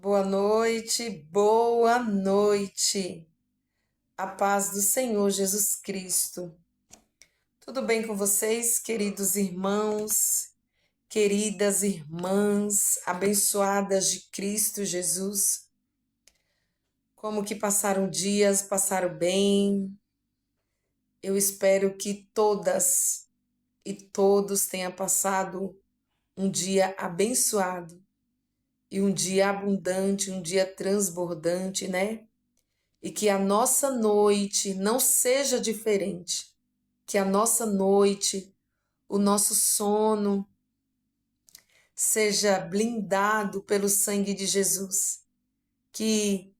Boa noite, boa noite. A paz do Senhor Jesus Cristo. Tudo bem com vocês, queridos irmãos, queridas irmãs, abençoadas de Cristo Jesus? Como que passaram dias, passaram bem? Eu espero que todas e todos tenham passado um dia abençoado e um dia abundante, um dia transbordante, né? E que a nossa noite não seja diferente, que a nossa noite, o nosso sono, seja blindado pelo sangue de Jesus. Que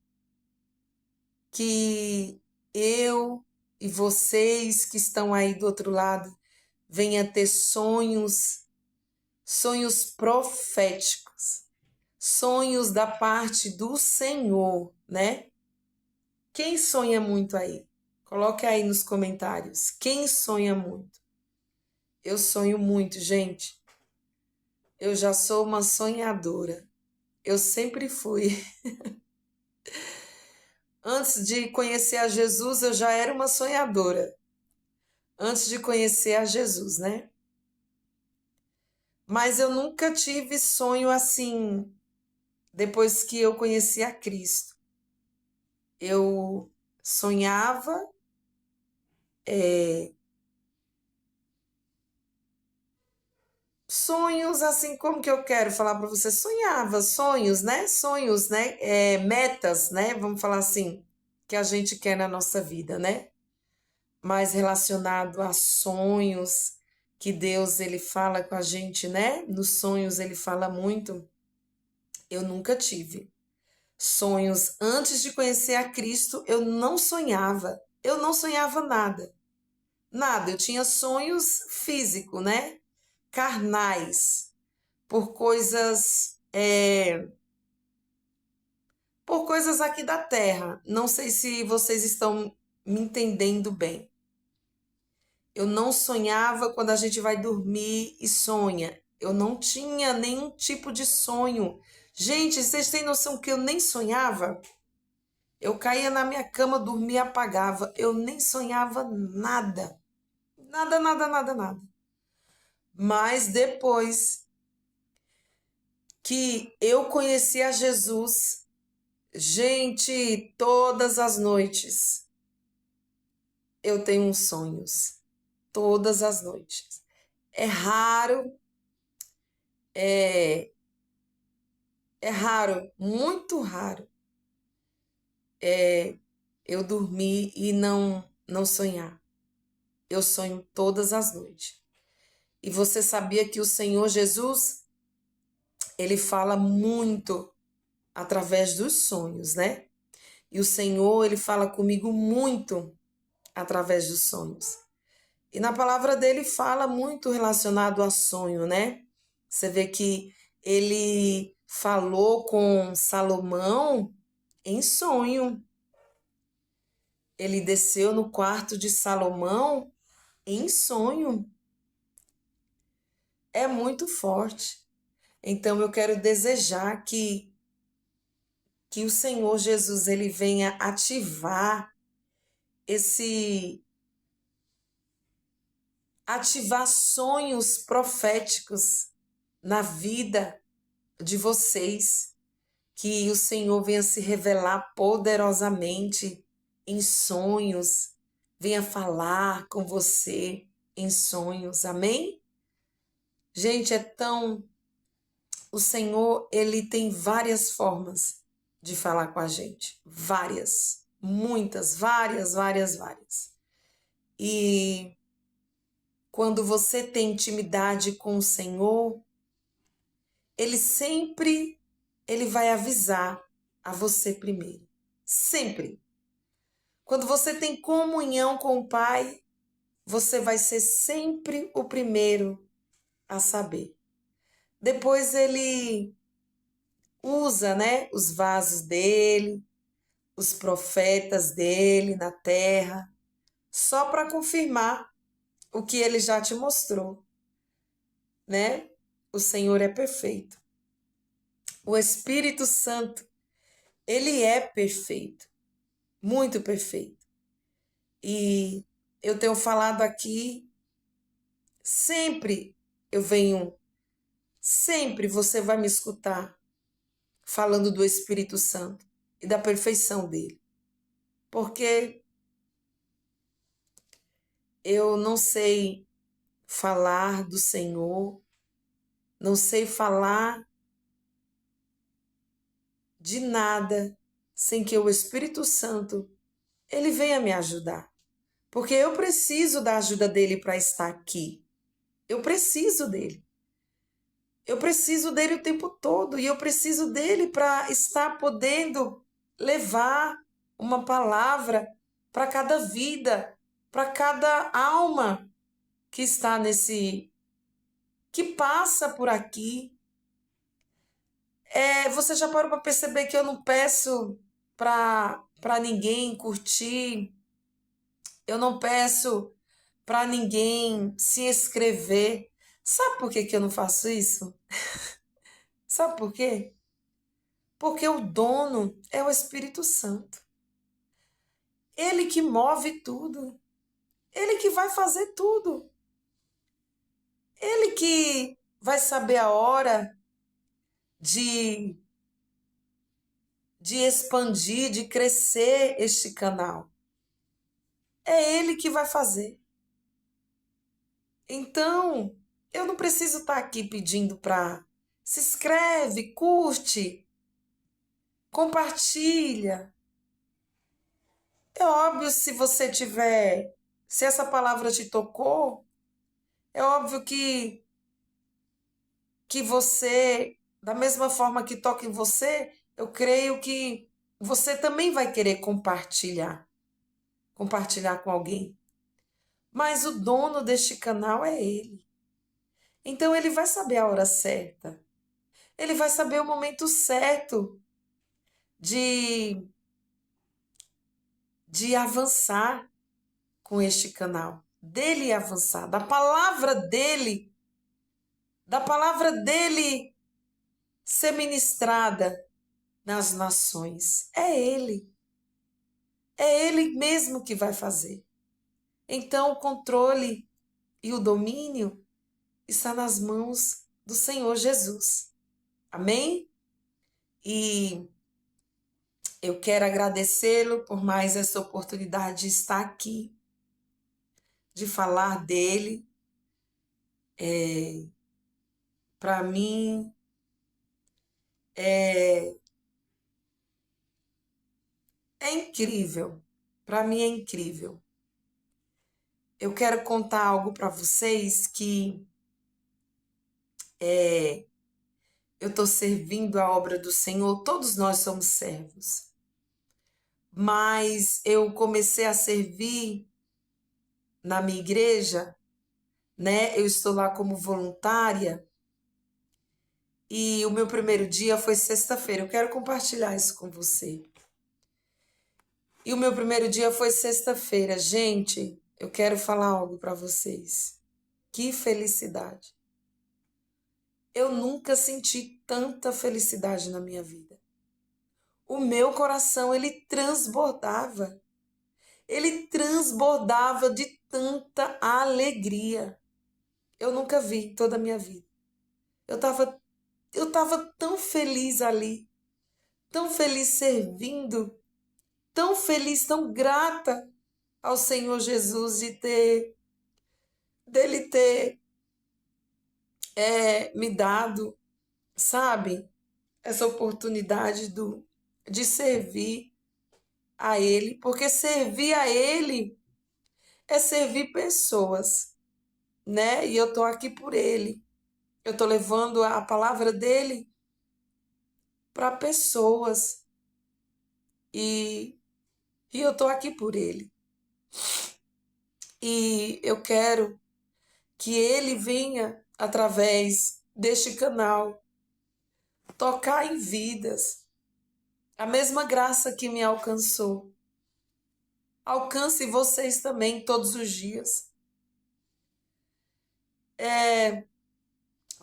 eu e vocês que estão aí do outro lado venha ter sonhos proféticos, sonhos da parte do Senhor, né? Quem sonha muito aí? Coloque aí nos comentários. Quem sonha muito? Eu sonho muito, gente. Eu já sou uma sonhadora. Eu sempre fui. Antes de conhecer a Jesus, eu já era uma sonhadora. Antes de conhecer a Jesus, né? Mas eu nunca tive sonho assim, depois que eu conheci a Cristo. Eu sonhava, sonhos assim, como que eu quero falar para você? Sonhava, sonhos, né? Metas, né? Vamos falar assim, que a gente quer na nossa vida, né? Mais relacionado a sonhos que Deus ele fala com a gente, né? Nos sonhos ele fala muito. Eu nunca tive sonhos antes de conhecer a Cristo, eu não sonhava. Eu não sonhava nada. Nada, eu tinha sonhos físicos, né? Carnais, por por coisas aqui da terra. Não sei se vocês estão me entendendo bem. Eu não sonhava quando a gente vai dormir e sonha. Eu não tinha nenhum tipo de sonho. Gente, vocês têm noção que eu nem sonhava? Eu caía na minha cama, dormia e apagava. Eu nem sonhava nada. Nada, nada, nada, nada. Mas depois que eu conheci a Jesus, gente, todas as noites eu tenho uns sonhos. Todas as noites. É raro, é, é raro, muito raro eu dormir e não sonhar. Eu sonho todas as noites. E você sabia que o Senhor Jesus, ele fala muito através dos sonhos, né? E o Senhor, ele fala comigo muito através dos sonhos. E na palavra dele fala muito relacionado a sonho, né? Você vê que ele falou com Salomão em sonho. Ele desceu no quarto de Salomão em sonho. É muito forte. Então eu quero desejar que o Senhor Jesus ele venha ativar esse ativar sonhos proféticos na vida de vocês, que o Senhor venha se revelar poderosamente em sonhos, venha falar com você em sonhos. Amém? Gente, o Senhor, ele tem várias formas de falar com a gente, várias, muitas, várias, várias, várias. E quando você tem intimidade com o Senhor, ele sempre ele vai avisar a você primeiro. Sempre. Quando você tem comunhão com o Pai, você vai ser sempre o primeiro a saber. Depois ele usa, né, os vasos dele, os profetas dele na terra, só para confirmar o que ele já te mostrou, né? O Senhor é perfeito. O Espírito Santo, Ele é perfeito, muito perfeito. E eu tenho falado aqui, sempre eu venho, sempre você vai me escutar falando do Espírito Santo e da perfeição dele. Porque eu não sei falar do Senhor, não sei falar de nada sem que o Espírito Santo ele venha me ajudar. Porque eu preciso da ajuda dele para estar aqui. Eu preciso dele. Eu preciso dele o tempo todo e eu preciso dele para estar podendo levar uma palavra para cada vida, para cada alma que está que passa por aqui. Você já parou para perceber que eu não peço para ninguém curtir, eu não peço para ninguém se inscrever. Sabe por que que eu não faço isso? Sabe por quê? Porque o dono é o Espírito Santo. Ele que move tudo. Ele que vai fazer tudo. Ele que vai saber a hora de, de expandir, de crescer este canal. É ele que vai fazer. Então, eu não preciso estar aqui pedindo para se inscreve, curte, compartilha. É óbvio se você tiver, se essa palavra te tocou, é óbvio que você, da mesma forma que toca em você, eu creio que você também vai querer compartilhar com alguém. Mas o dono deste canal é ele. Então ele vai saber a hora certa. Ele vai saber o momento certo de, de avançar com este canal. Dele avançar, da palavra dele ser ministrada nas nações. É ele. É ele mesmo que vai fazer. Então, o controle e o domínio está nas mãos do Senhor Jesus. Amém? E eu quero agradecê-lo por mais essa oportunidade de estar aqui, de falar dele. Para mim, é, é incrível. Para mim é incrível. Eu quero contar algo para vocês que eu estou servindo a obra do Senhor, todos nós somos servos. Mas eu comecei a servir na minha igreja, né? Eu estou lá como voluntária e o meu primeiro dia foi sexta-feira. Eu quero compartilhar isso com você. E o meu primeiro dia foi sexta-feira. Gente, eu quero falar algo para vocês. Que felicidade. Eu nunca senti tanta felicidade na minha vida. O meu coração, ele transbordava. Ele transbordava de tanta alegria. Eu nunca vi em toda a minha vida. Eu tava tão feliz ali, tão feliz servindo, tão feliz, tão grata ao Senhor Jesus dele ter me dado, sabe, essa oportunidade de servir a Ele, porque servir a Ele é servir pessoas, né? E eu tô aqui por Ele. Eu tô levando a palavra dele para pessoas e, e eu tô aqui por Ele. E eu quero que Ele venha através deste canal tocar em vidas. A mesma graça que me alcançou. Alcance vocês também todos os dias.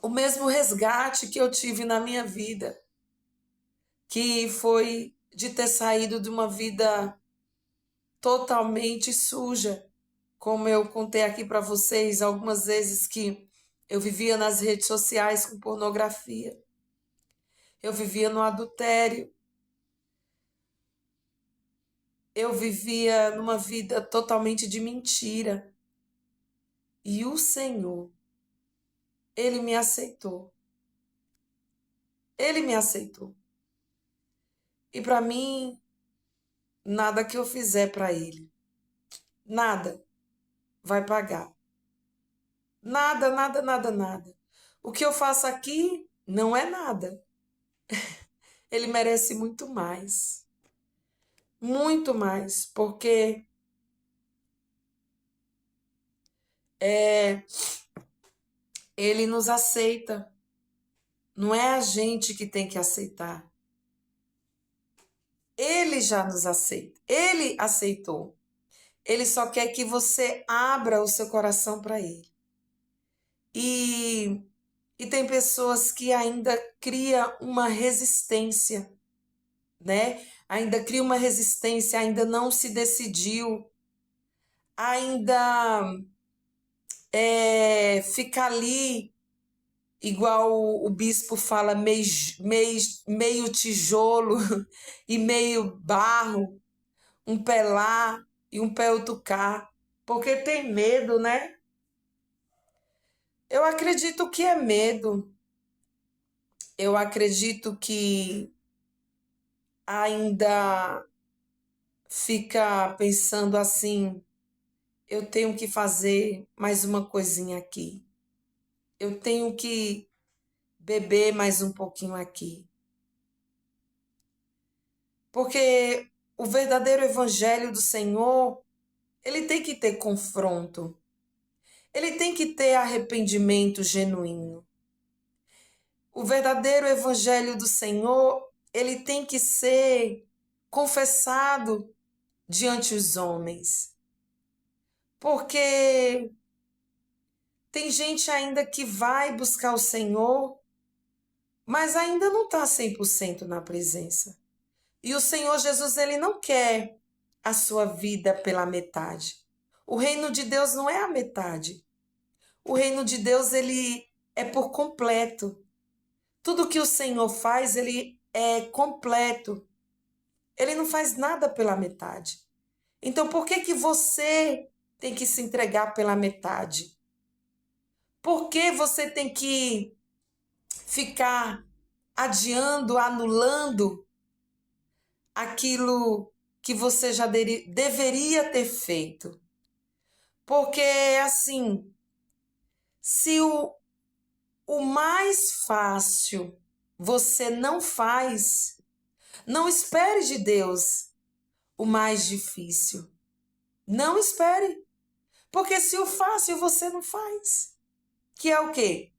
O mesmo resgate que eu tive na minha vida, que foi de ter saído de uma vida totalmente suja, como eu contei aqui para vocês algumas vezes que eu vivia nas redes sociais com pornografia, eu vivia no adultério, eu vivia numa vida totalmente de mentira. E o Senhor, Ele me aceitou. Ele me aceitou. E para mim, nada que eu fizer para Ele, nada vai pagar. Nada, nada, nada, nada. O que eu faço aqui não é nada. Ele merece muito mais. Muito mais, porque Ele nos aceita. Não é a gente que tem que aceitar. Ele já nos aceita. Ele aceitou. Ele só quer que você abra o seu coração para Ele. E tem pessoas que ainda criam uma resistência, né? Ainda cria uma resistência, ainda não se decidiu, ainda fica ali, igual o bispo fala, meio tijolo e meio barro, um pé lá e um pé outro cá, porque tem medo, né? Eu acredito que é medo. Eu acredito que ainda fica pensando assim, eu tenho que fazer mais uma coisinha aqui. Eu tenho que beber mais um pouquinho aqui. Porque o verdadeiro evangelho do Senhor, ele tem que ter confronto. Ele tem que ter arrependimento genuíno. O verdadeiro evangelho do Senhor, ele tem que ser confessado diante dos homens. Porque tem gente ainda que vai buscar o Senhor, mas ainda não está 100% na presença. E o Senhor Jesus, ele não quer a sua vida pela metade. O reino de Deus não é a metade. O reino de Deus, ele é por completo. Tudo que o Senhor faz, ele é completo. Ele não faz nada pela metade. Então, por que que você tem que se entregar pela metade? Por que você tem que ficar adiando, anulando aquilo que você já deveria ter feito? Porque, assim, se o mais fácil você não faz, não espere de Deus o mais difícil. Não espere. Porque se o fácil você não faz, que é o quê?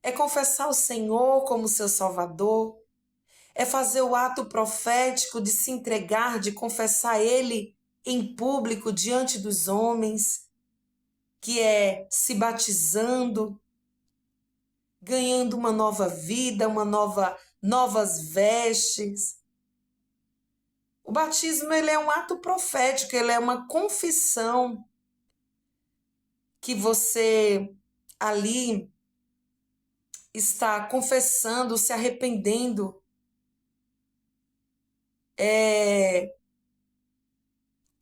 É confessar o Senhor como seu Salvador, é fazer o ato profético de se entregar, de confessar Ele em público diante dos homens, que é se batizando, ganhando uma nova vida, novas vestes. O batismo, ele é um ato profético, ele é uma confissão que você ali está confessando, se arrependendo,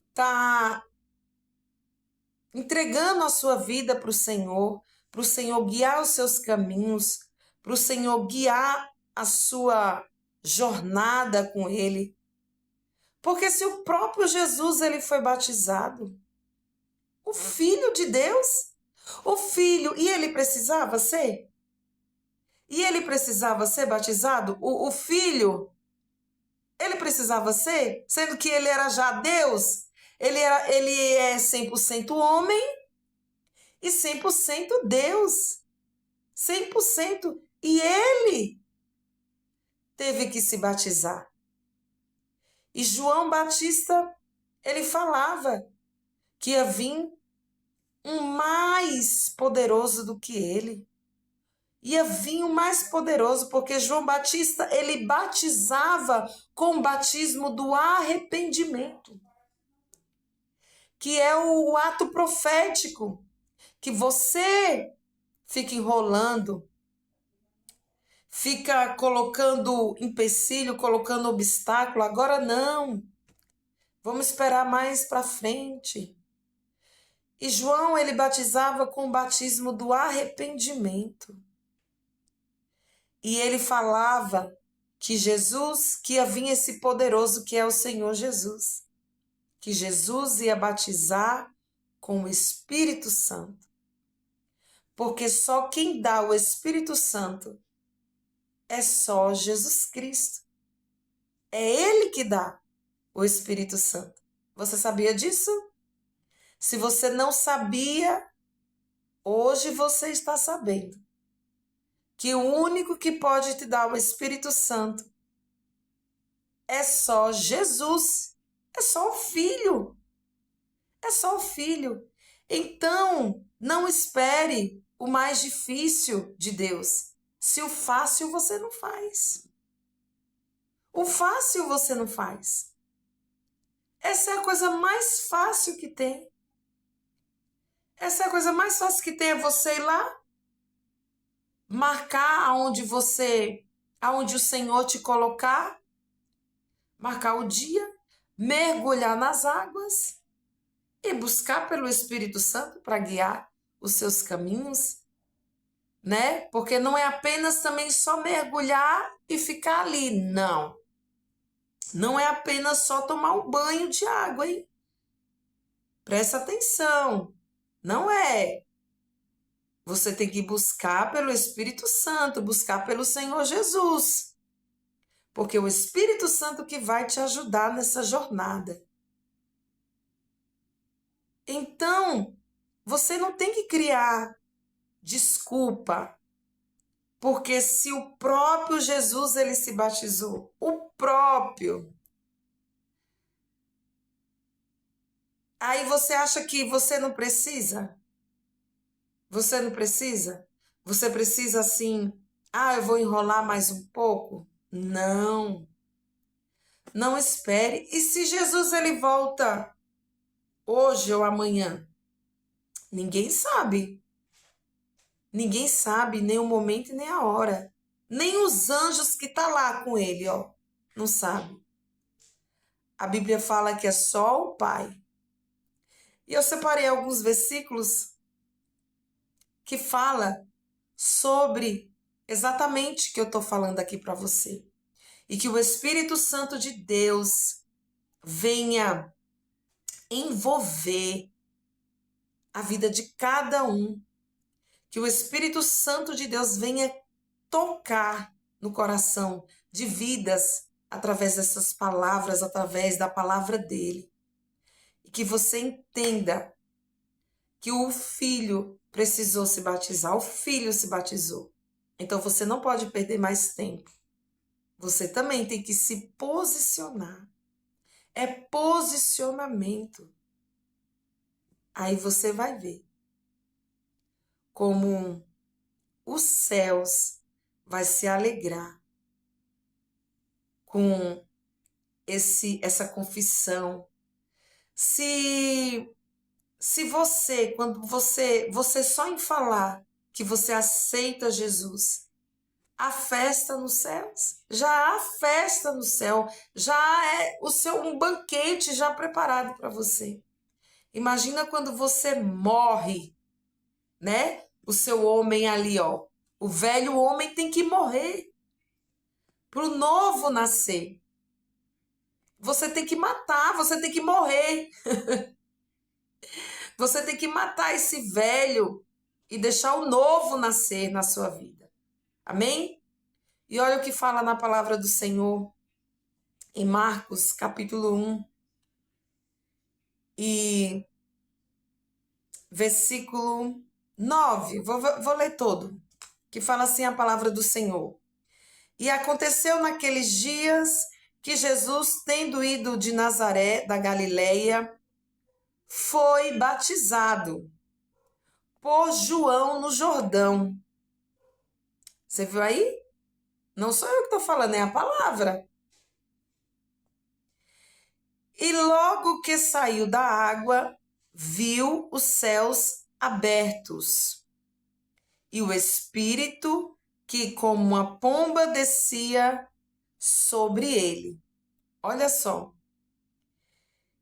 está entregando a sua vida para o Senhor guiar os seus caminhos, para o Senhor guiar a sua jornada com Ele. Porque se o próprio Jesus ele foi batizado, o Filho de Deus, o Filho, e ele precisava ser? E ele precisava ser batizado? O Filho, ele precisava ser? Sendo que ele era já Deus, ele é 100% homem e 100% Deus. 100%. E ele teve que se batizar. E João Batista, ele falava que ia vir um mais poderoso do que ele. ia vir o mais poderoso, porque João Batista, ele batizava com o batismo do arrependimento, que é o ato profético, que você fica enrolando, fica colocando empecilho, colocando obstáculo. Agora não, vamos esperar mais para frente. E João, ele batizava com o batismo do arrependimento. E ele falava que Jesus, que ia vir esse poderoso que é o Senhor Jesus, que Jesus ia batizar com o Espírito Santo. Porque só quem dá o Espírito Santo é só Jesus Cristo. É Ele que dá o Espírito Santo. Você sabia disso? Se você não sabia, hoje você está sabendo que o único que pode te dar o Espírito Santo é só Jesus, é só o Filho, é só o Filho. Então, não espere o mais difícil de Deus, se o fácil você não faz. O fácil você não faz. Essa é a coisa mais fácil que tem. Essa é a coisa mais fácil que tem, é você ir lá, marcar aonde o Senhor te colocar, marcar o dia, mergulhar nas águas e buscar pelo Espírito Santo para guiar os seus caminhos, né? Porque não é apenas também só mergulhar e ficar ali, não. Não é apenas só tomar um banho de água, hein? Presta atenção. Não é. Você tem que buscar pelo Espírito Santo, buscar pelo Senhor Jesus. Porque é o Espírito Santo que vai te ajudar nessa jornada. Então, você não tem que criar desculpa, porque se o próprio Jesus ele se batizou, o próprio. Aí você acha que você não precisa? Você não precisa? Você precisa assim, eu vou enrolar mais um pouco? Não. Não espere. E se Jesus ele volta hoje ou amanhã? Ninguém sabe. Ninguém sabe nem o momento e nem a hora. Nem os anjos que tá lá com ele, ó, não sabe. A Bíblia fala que é só o Pai. E eu separei alguns versículos que fala sobre exatamente o que eu tô falando aqui para você. E que o Espírito Santo de Deus venha envolver a vida de cada um. Que o Espírito Santo de Deus venha tocar no coração de vidas através dessas palavras, através da palavra dele. E que você entenda que o Filho precisou se batizar, o Filho se batizou. Então você não pode perder mais tempo. Você também tem que se posicionar. É posicionamento. Aí você vai ver como os céus vai se alegrar com essa confissão. Se você, quando você só em falar que você aceita Jesus, há festa nos céus, já há festa no céu, já é um banquete já preparado para você. Imagina quando você morre, né? O seu homem ali, ó. O velho homem tem que morrer para o novo nascer. Você tem que matar, você tem que morrer. Você tem que matar esse velho e deixar o novo nascer na sua vida. Amém? E olha o que fala na palavra do Senhor em Marcos, capítulo 1, e versículo 9. Vou ler todo, que fala assim a palavra do Senhor. E aconteceu naqueles dias que Jesus, tendo ido de Nazaré, da Galileia, foi batizado por João no Jordão. Você viu aí? Não sou eu que estou falando, é a palavra. E logo que saiu da água, viu os céus abertos e o Espírito que, como uma pomba, descia sobre ele. Olha só.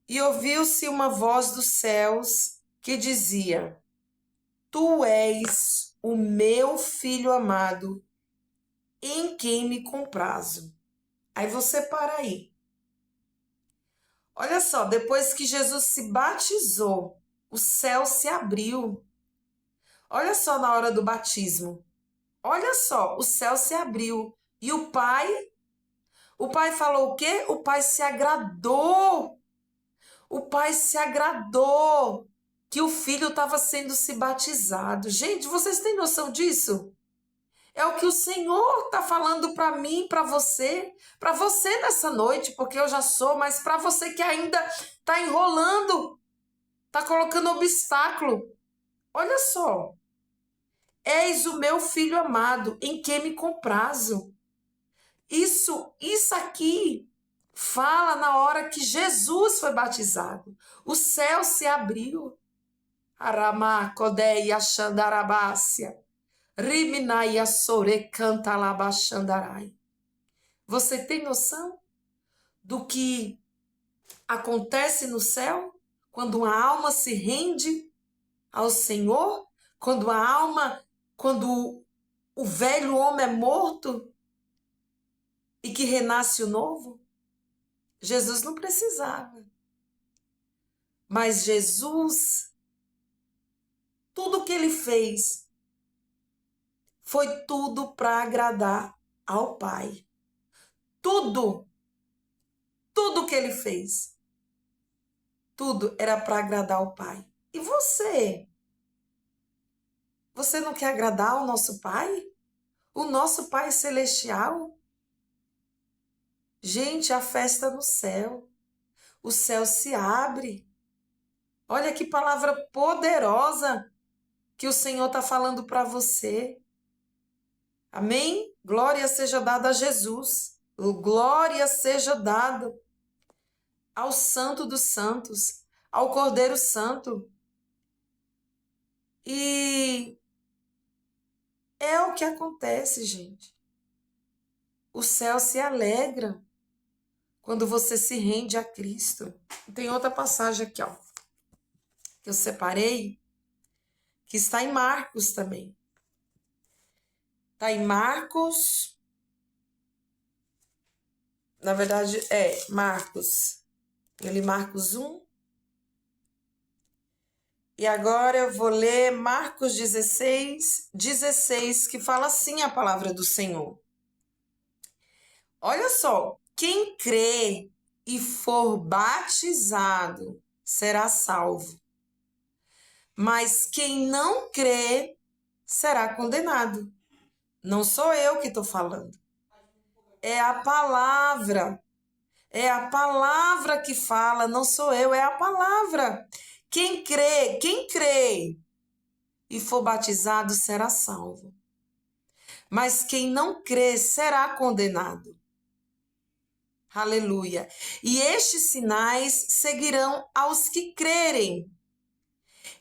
E ouviu-se uma voz dos céus que dizia: Tu és o meu filho amado, em quem me comprazo. Aí você para aí. Olha só, depois que Jesus se batizou, o céu se abriu. Olha só na hora do batismo. Olha só, o céu se abriu. E o pai falou o quê? O pai se agradou. O pai se agradou que o filho estava sendo se batizado. Gente, vocês têm noção disso? É o que o Senhor está falando para mim, para você nessa noite, porque eu já sou, mas para você que ainda está enrolando, está colocando obstáculo. Olha só. Eis o meu filho amado, em quem me comprazo. Isso aqui fala na hora que Jesus foi batizado. O céu se abriu. Aramá, Kodeia, Xandarabácia. Riminaia, Sore, Cantalabachandarai. Você tem noção do que acontece no céu quando uma alma se rende ao Senhor? Quando o velho homem é morto e que renasce o novo? Jesus não precisava. Mas Jesus, tudo o que ele fez, foi tudo para agradar ao Pai. Tudo que ele fez, tudo era para agradar ao Pai. E você? Você não quer agradar ao nosso Pai? O nosso Pai Celestial? Gente, a festa no céu. O céu se abre. Olha que palavra poderosa que o Senhor está falando para você. Amém? Glória seja dada a Jesus. Glória seja dada ao Santo dos Santos, ao Cordeiro Santo. E é o que acontece, gente. O céu se alegra quando você se rende a Cristo. Tem outra passagem aqui, ó, que eu separei, que está em Marcos também. Está em Marcos. Na verdade, Marcos. Eu li Marcos 1. E agora eu vou ler Marcos 16, que fala assim a palavra do Senhor. Olha só, quem crê e for batizado será salvo, mas quem não crê será condenado. Não sou eu que estou falando. É a palavra que fala, não sou eu, é a palavra. Quem crê e for batizado será salvo. Mas quem não crê será condenado. Aleluia. E estes sinais seguirão aos que crerem.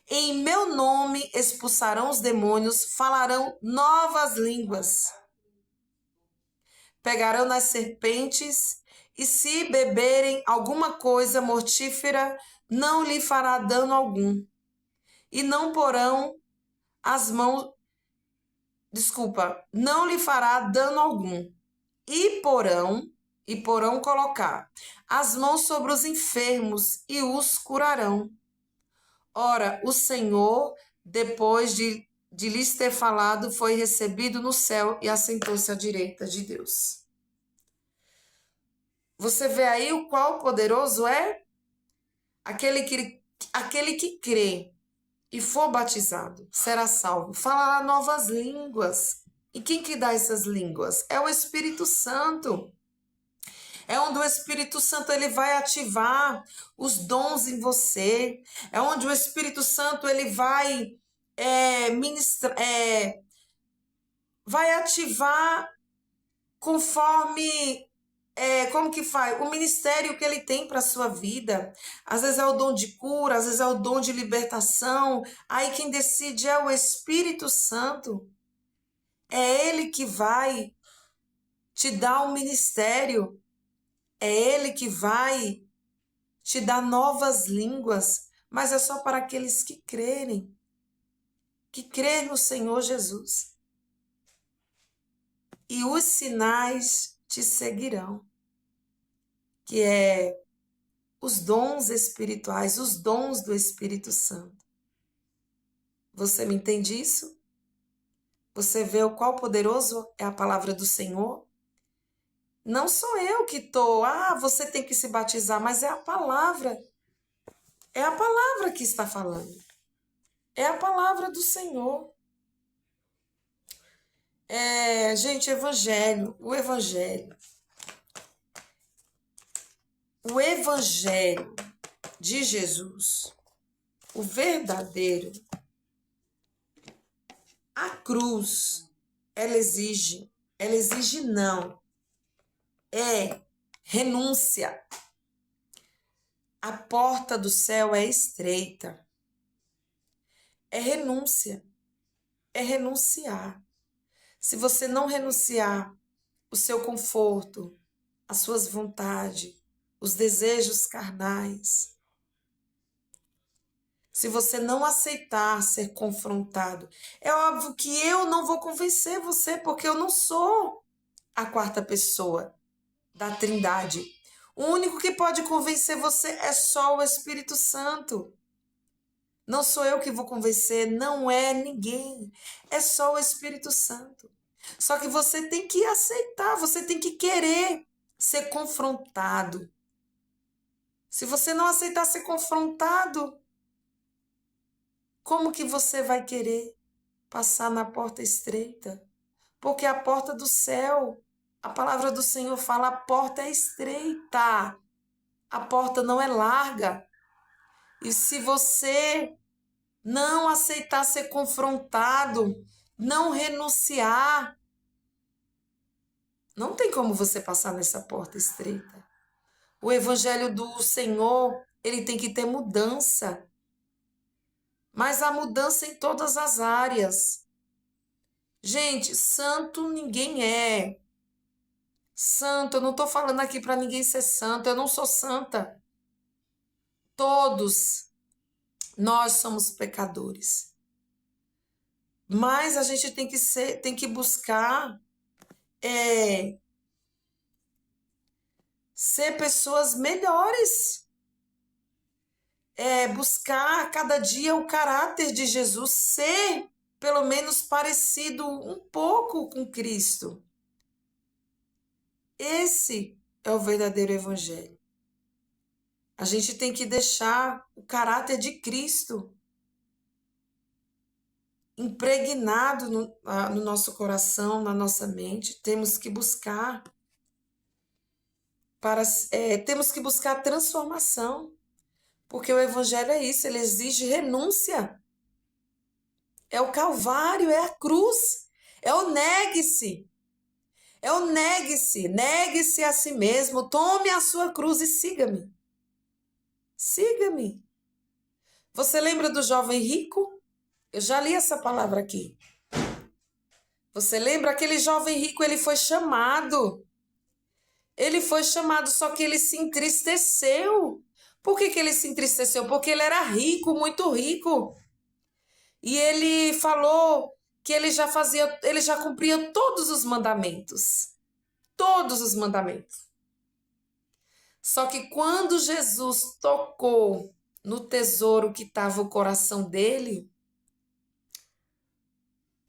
Em meu nome expulsarão os demônios, falarão novas línguas. Pegarão nas serpentes, e se beberem alguma coisa mortífera, não lhe fará dano algum. E não porão as mãos, não lhe fará dano algum. E porão colocar as mãos sobre os enfermos e os curarão. Ora, o Senhor, depois de lhes ter falado, foi recebido no céu e assentou-se à direita de Deus. Você vê aí o qual poderoso é? Aquele que crê e for batizado será salvo. Falará novas línguas. E quem que dá essas línguas? É o Espírito Santo. É onde o Espírito Santo ele vai ativar os dons em você. É onde o Espírito Santo ele vai ministrar, vai ativar conforme como que faz? O ministério que ele tem para a sua vida. Às vezes é o dom de cura, às vezes é o dom de libertação. Aí quem decide é o Espírito Santo. É ele que vai te dar um ministério. É ele que vai te dar novas línguas. Mas é só para aqueles que crerem, que crê no Senhor Jesus. E os sinais te seguirão, que é os dons espirituais, os dons do Espírito Santo. Você me entende isso? Você vê o qual poderoso é a palavra do Senhor? Não sou eu que estou, você tem que se batizar, mas é a palavra. É a palavra que está falando. É a palavra do Senhor. Gente, evangelho, o evangelho. O evangelho de Jesus, o verdadeiro, a cruz, ela exige não, é renúncia. A porta do céu é estreita. É renúncia, é renunciar. Se você não renunciar o seu conforto, as suas vontades, os desejos carnais, se você não aceitar ser confrontado, é óbvio que eu não vou convencer você, porque eu não sou a quarta pessoa da Trindade. O único que pode convencer você é só o Espírito Santo. Não sou eu que vou convencer, não é ninguém. É só o Espírito Santo. Só que você tem que aceitar, você tem que querer ser confrontado. Se você não aceitar ser confrontado, como que você vai querer passar na porta estreita? Porque a porta do céu, a palavra do Senhor fala, a porta é estreita. A porta não é larga. E se você não aceitar ser confrontado, não renunciar, não tem como você passar nessa porta estreita. O evangelho do Senhor, ele tem que ter mudança. Mas há mudança em todas as áreas. Gente, santo ninguém é. Santo, eu não estou falando aqui para ninguém ser santo, eu não sou santa. Todos nós somos pecadores. Mas a gente tem que buscar ser pessoas melhores. Buscar cada dia o caráter de Jesus, ser pelo menos parecido um pouco com Cristo. Esse é o verdadeiro evangelho. A gente tem que deixar o caráter de Cristo impregnado no nosso coração, na nossa mente. Temos que buscar temos que buscar transformação, porque o evangelho é isso, ele exige renúncia. É o Calvário, é a cruz, é o negue-se. É o negue-se, negue-se a si mesmo, tome a sua cruz e siga-me. Siga-me. Você lembra do jovem rico? Eu já li essa palavra aqui. Você lembra? Aquele jovem rico, ele foi chamado. Ele foi chamado, só que ele se entristeceu. Por que ele se entristeceu? Porque ele era rico, muito rico. E ele falou que ele já cumpria todos os mandamentos. Todos os mandamentos. Só que quando Jesus tocou no tesouro que estava o coração dele,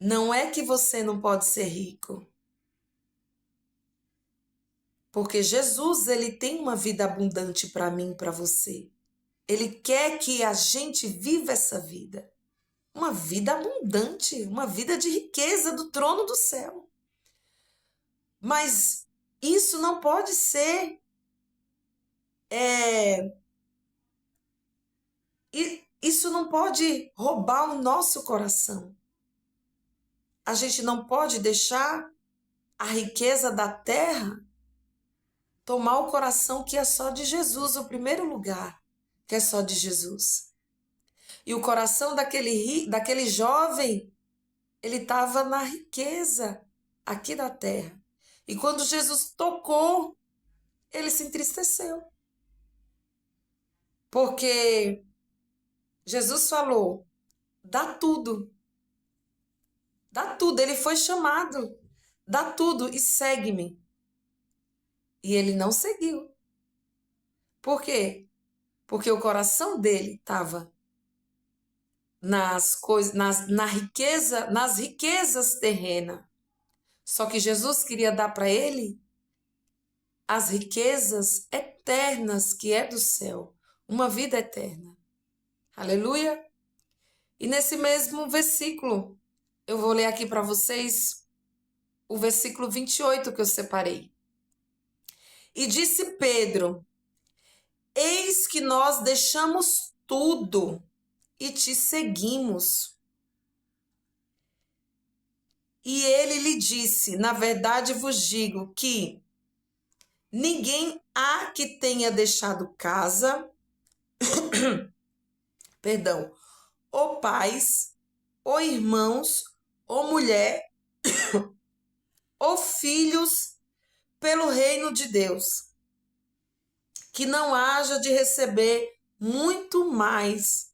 não é que você não pode ser rico. Porque Jesus, ele tem uma vida abundante para mim e para você. Ele quer que a gente viva essa vida. Uma vida abundante, uma vida de riqueza do trono do céu. Mas isso não pode ser isso não pode roubar o nosso coração. a gente não pode deixar a riqueza da terra tomar o coração que é só de Jesus, o primeiro lugar, que é só de Jesus. E o coração daquele jovem, ele estava na riqueza aqui da terra. E quando Jesus tocou, ele se entristeceu. Porque Jesus falou, dá tudo. Dá tudo. Ele foi chamado, dá tudo e segue-me. E ele não seguiu. Por quê? Porque o coração dele estava nas riquezas terrenas. Só que Jesus queria dar para ele as riquezas eternas que é do céu, uma vida eterna. Aleluia! E nesse mesmo versículo, eu vou ler aqui para vocês o versículo 28 que eu separei. E disse Pedro: eis que nós deixamos tudo e te seguimos. E ele lhe disse: na verdade vos digo que ninguém há que tenha deixado casa, perdão, ou pais, ou irmãos, ou mulher, ou filhos, pelo reino de Deus, que não haja de receber muito mais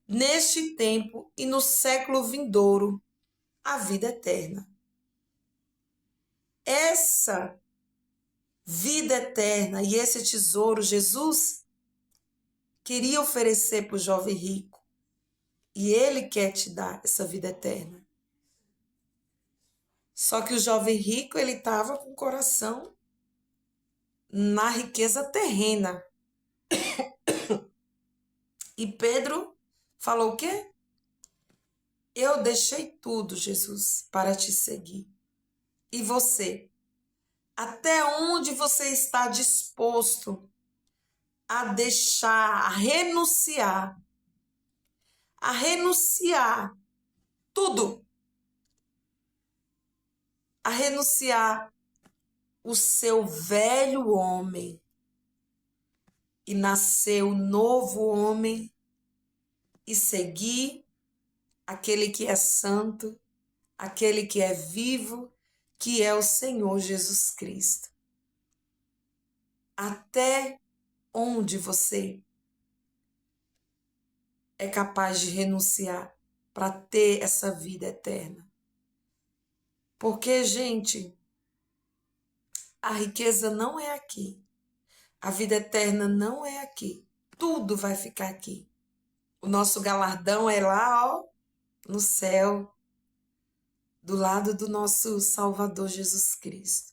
neste tempo e no século vindouro a vida eterna. Essa vida eterna e esse tesouro Jesus queria oferecer para o jovem rico. E ele quer te dar essa vida eterna. Só que o jovem rico, ele estava com o coração na riqueza terrena. E Pedro falou o quê? Eu deixei tudo, Jesus, para te seguir. E você? Até onde você está disposto a deixar, a renunciar tudo, a renunciar o seu velho homem e nascer o novo homem e seguir aquele que é santo, aquele que é vivo, que é o Senhor Jesus Cristo. Até onde você é capaz de renunciar para ter essa vida eterna? Porque, gente, a riqueza não é aqui. A vida eterna não é aqui. Tudo vai ficar aqui. O nosso galardão é lá, ó, no céu, do lado do nosso Salvador Jesus Cristo.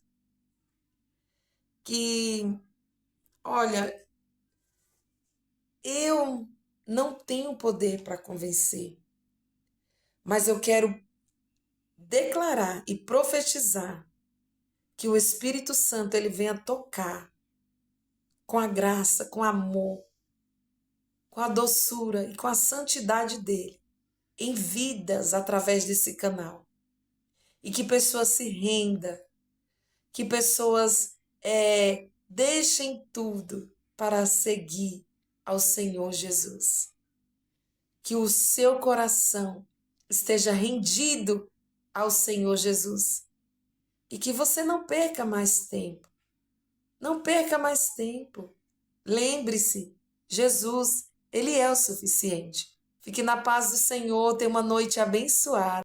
Que, olha, eu não tenho poder para convencer, mas eu quero declarar e profetizar que o Espírito Santo ele venha tocar com a graça, com amor, com a doçura e com a santidade dele em vidas através desse canal. E que pessoas se rendam, que pessoas deixem tudo para seguir ao Senhor Jesus. Que o seu coração esteja rendido ao Senhor Jesus. E que você não perca mais tempo. Não perca mais tempo. Lembre-se, Jesus, ele é o suficiente. Fique na paz do Senhor, tenha uma noite abençoada.